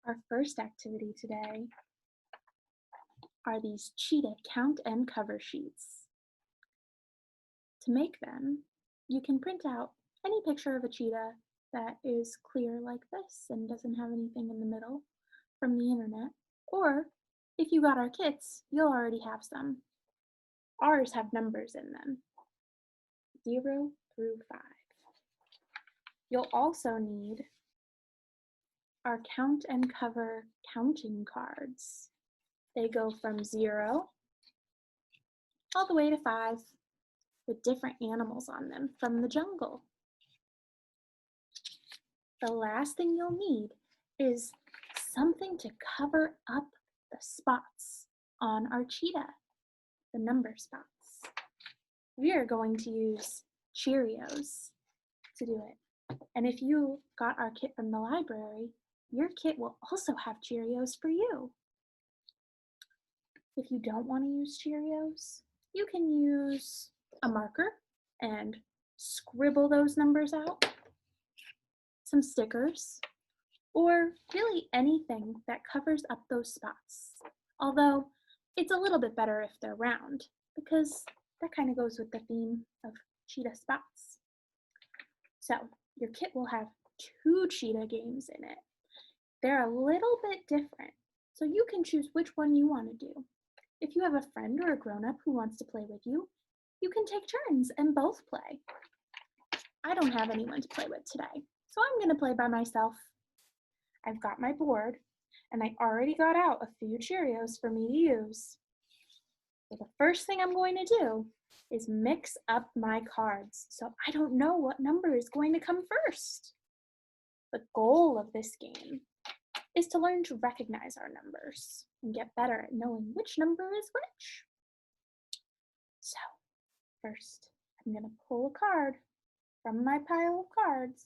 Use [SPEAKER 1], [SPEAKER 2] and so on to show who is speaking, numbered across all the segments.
[SPEAKER 1] Our first activity today are these cheetah count and cover sheets. To make them, you can print out any picture of a cheetah that is clear like this and doesn't have anything in the middle from the internet. Or if you got our kits, you'll already have some. Ours have numbers in them, 0 through 5. You'll also need our count and cover counting cards. They go from 0 all the way to 5 with different animals on them from the jungle. The last thing you'll need is something to cover up the spots on our cheetah, the number spots. We are going to use Cheerios to do it. And if you got our kit from the library, your kit will also have Cheerios for you. If you don't want to use Cheerios, you can use a marker and scribble those numbers out, some stickers, or really anything that covers up those spots. Although it's a little bit better if they're round, because that kind of goes with the theme of cheetah spots. So your kit will have 2 Cheetah Games in it. They're a little bit different, so you can choose which one you want to do. If you have a friend or a grown-up who wants to play with you, you can take turns and both play. I don't have anyone to play with today, so I'm going to play by myself. I've got my board, and I already got out a few Cheerios for me to use. So the first thing I'm going to do is mix up my cards so I don't know what number is going to come first. The goal of this game is to learn to recognize our numbers and get better at knowing which number is which. So first, I'm going to pull a card from my pile of cards.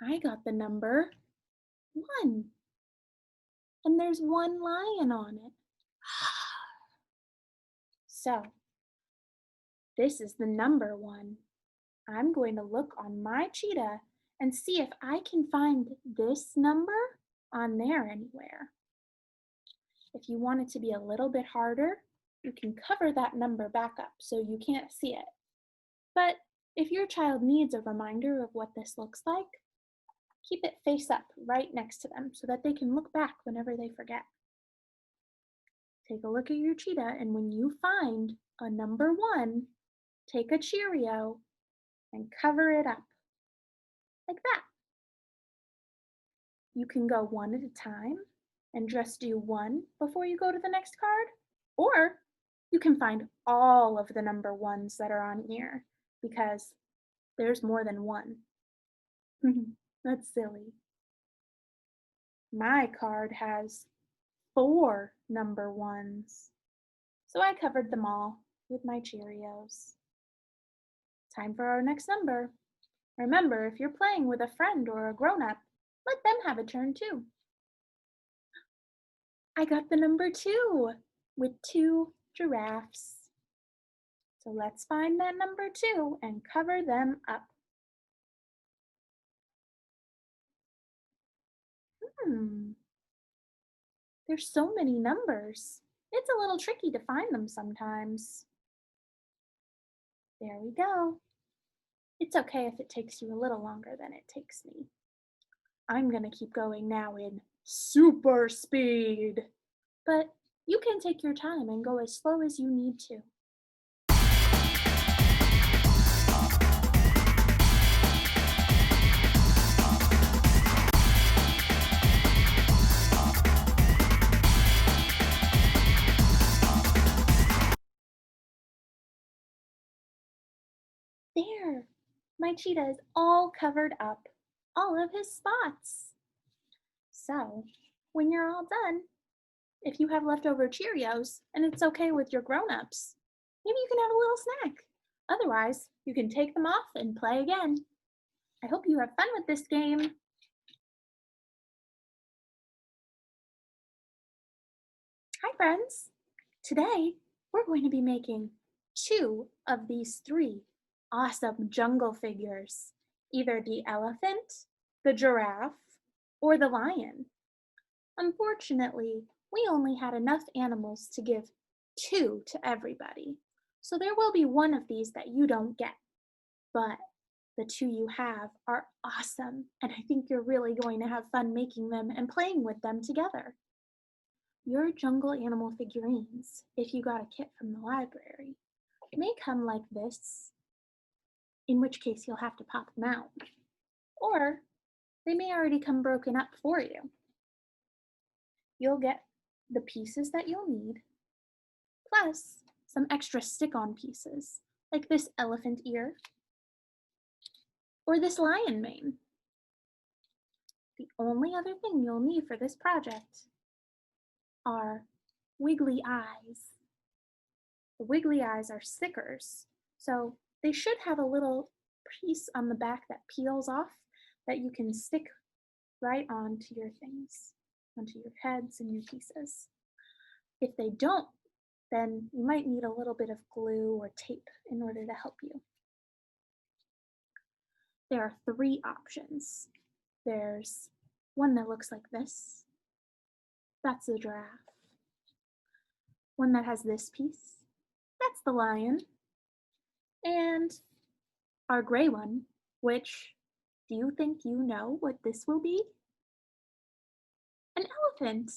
[SPEAKER 1] I got the number 1, and there's 1 lion on it. So this is the number 1. I'm going to look on my cheetah and see if I can find this number on there anywhere. If you want it to be a little bit harder, you can cover that number back up so you can't see it. But if your child needs a reminder of what this looks like, keep it face up right next to them so that they can look back whenever they forget. Take a look at your cheetah, and when you find a number 1, take a Cheerio and cover it up, like that. You can go one at a time and just do 1 before you go to the next card, or you can find all of the number 1s that are on here, because there's more than 1. That's silly. My card has 4 number 1s, so I covered them all with my Cheerios. Time for our next number. Remember, if you're playing with a friend or a grown-up, let them have a turn too. I got the number 2 with 2 giraffes. So let's find that number 2 and cover them up. There's so many numbers. It's a little tricky to find them sometimes. There we go. It's okay if it takes you a little longer than it takes me. I'm gonna keep going now in super speed. But you can take your time and go as slow as you need to. There, my cheetah is all covered up, all of his spots. So, when you're all done, if you have leftover Cheerios and it's okay with your grown-ups, maybe you can have a little snack. Otherwise, you can take them off and play again. I hope you have fun with this game. Hi friends! Today, we're going to be making 2 of these 3 awesome jungle figures. Either the elephant, the giraffe, or the lion. Unfortunately, we only had enough animals to give 2 to everybody, so there will be one of these that you don't get, but the 2 you have are awesome, and I think you're really going to have fun making them and playing with them together. Your jungle animal figurines, if you got a kit from the library, may come like this, in which case you'll have to pop them out, or they may already come broken up for you. You'll get the pieces that you'll need, plus some extra stick-on pieces, like this elephant ear or this lion mane. The only other thing you'll need for this project are wiggly eyes. The wiggly eyes are stickers, so they should have a little piece on the back that peels off that you can stick right onto your things, onto your heads and your pieces. If they don't, then you might need a little bit of glue or tape in order to help you. There are 3 options. There's one that looks like this. That's the giraffe. One that has this piece. That's the lion. And our gray one, which, do you think you know what this will be? An elephant.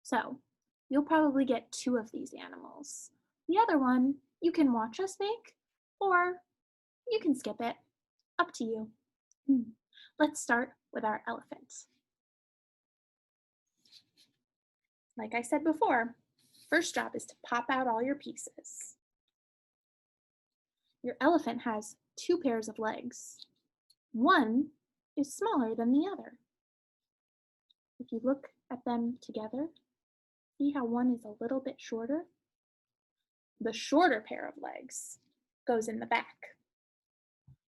[SPEAKER 1] So, you'll probably get 2 of these animals. The other one you can watch us make, or you can skip it. Up to you. Let's start with our elephant. Like I said before, first job is to pop out all your pieces. Your elephant has 2 pairs of legs. One is smaller than the other. If you look at them together, see how one is a little bit shorter? The shorter pair of legs goes in the back.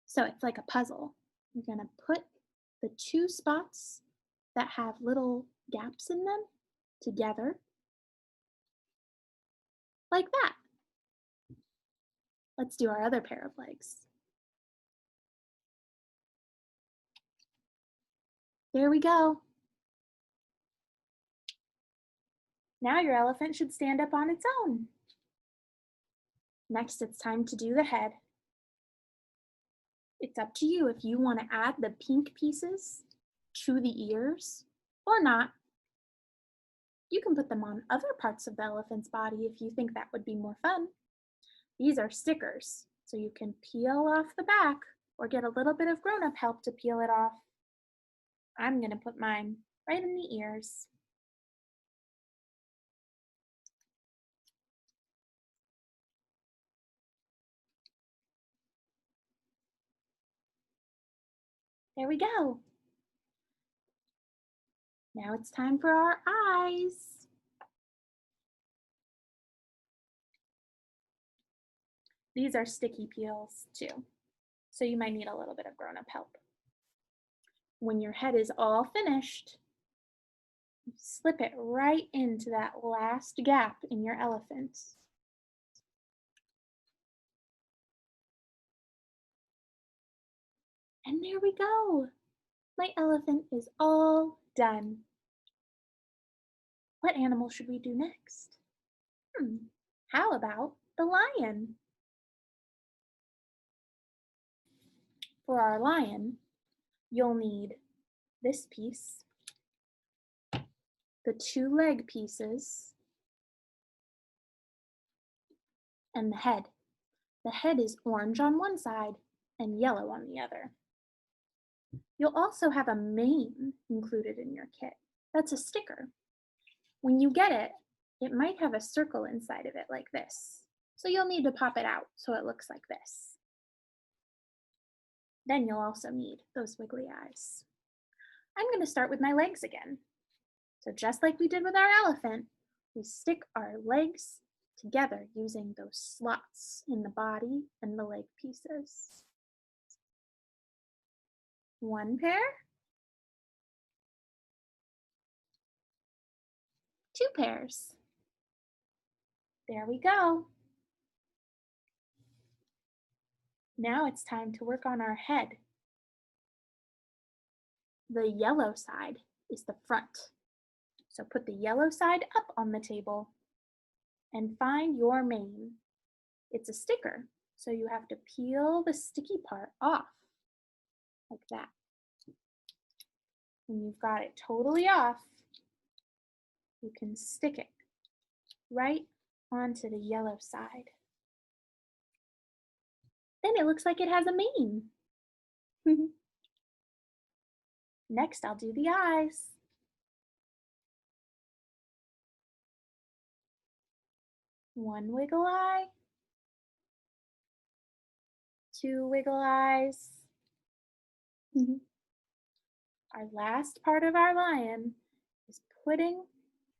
[SPEAKER 1] So it's like a puzzle. You're going to put the 2 spots that have little gaps in them together, like that. Let's do our other pair of legs. There we go. Now your elephant should stand up on its own. Next, it's time to do the head. It's up to you if you want to add the pink pieces to the ears or not. You can put them on other parts of the elephant's body if you think that would be more fun. These are stickers, so you can peel off the back or get a little bit of grown-up help to peel it off. I'm going to put mine right in the ears. There we go. Now it's time for our eyes. These are sticky peels too, so you might need a little bit of grown-up help. When your head is all finished, slip it right into that last gap in your elephant. And there we go. My elephant is all done. What animal should we do next? How about the lion? For our lion, you'll need this piece, the 2 leg pieces, and the head. The head is orange on one side and yellow on the other. You'll also have a mane included in your kit. That's a sticker. When you get it, it might have a circle inside of it like this. So you'll need to pop it out so it looks like this. Then you'll also need those wiggly eyes. I'm going to start with my legs again. So just like we did with our elephant, we stick our legs together using those slots in the body and the leg pieces. 1 pair, 2 pairs. There we go. Now it's time to work on our head. The yellow side is the front. So put the yellow side up on the table and find your mane. It's a sticker, so you have to peel the sticky part off, like that. When you've got it totally off, you can stick it right onto the yellow side. Then it looks like it has a mane. Next, I'll do the eyes. One wiggle eye, two wiggle eyes. Our last part of our lion is putting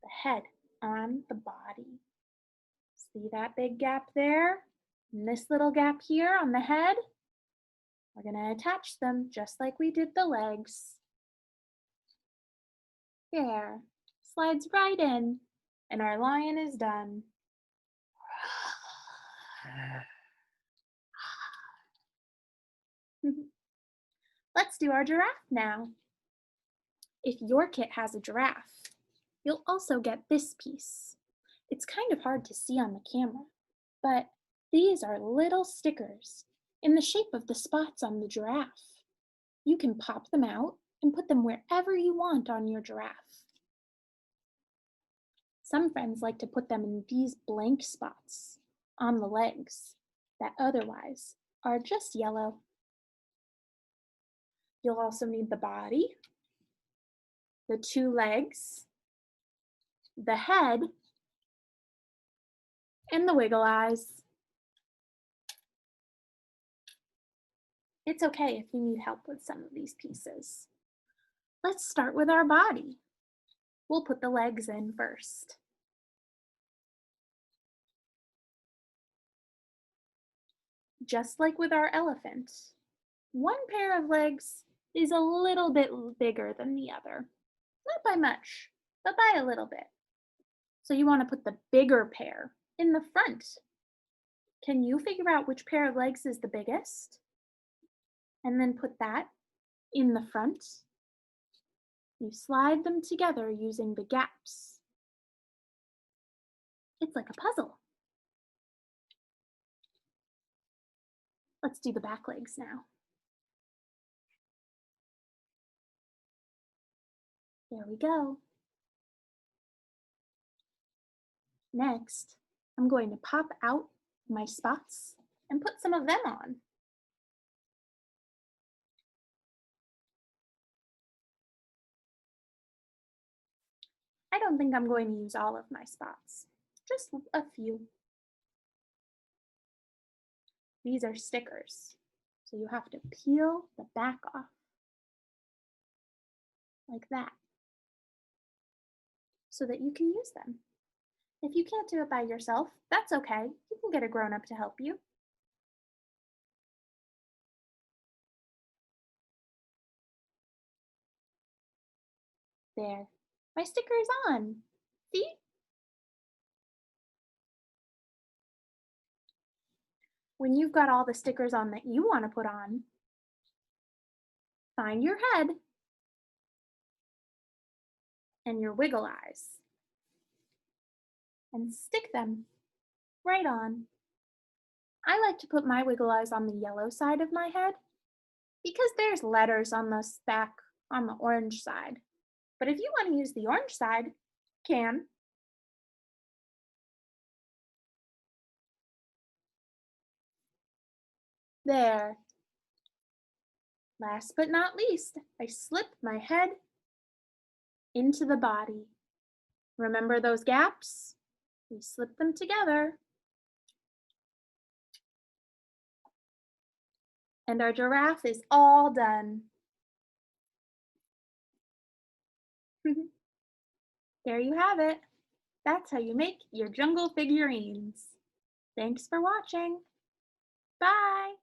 [SPEAKER 1] the head on the body. See that big gap there? And this little gap here on the head? We're going to attach them just like we did the legs. There, slides right in, and our lion is done. Let's do our giraffe now. If your kit has a giraffe, you'll also get this piece. It's kind of hard to see on the camera, but these are little stickers in the shape of the spots on the giraffe. You can pop them out and put them wherever you want on your giraffe. Some friends like to put them in these blank spots on the legs that otherwise are just yellow. You'll also need the body, the two legs, the head, and the wiggle eyes. It's okay if you need help with some of these pieces. Let's start with our body. We'll put the legs in first. Just like with our elephant, one pair of legs is a little bit bigger than the other. Not by much, but by a little bit. So you want to put the bigger pair in the front. Can you figure out which pair of legs is the biggest? And then put that in the front. You slide them together using the gaps. It's like a puzzle. Let's do the back legs now. There we go. Next, I'm going to pop out my spots and put some of them on. I don't think I'm going to use all of my spots, just a few. These are stickers, so you have to peel the back off, like that, so that you can use them. If you can't do it by yourself, that's okay. You can get a grown-up to help you. There, my sticker is on. See? When you've got all the stickers on that you want to put on, find your head and your wiggle eyes and stick them right on. I like to put my wiggle eyes on the yellow side of my head because there's letters on the stack on the orange side. But if you want to use the orange side, you can. There. Last but not least, I slip my head into the body. Remember those gaps? We slip them together. And our giraffe is all done. There you have it. That's how you make your jungle figurines. Thanks for watching. Bye.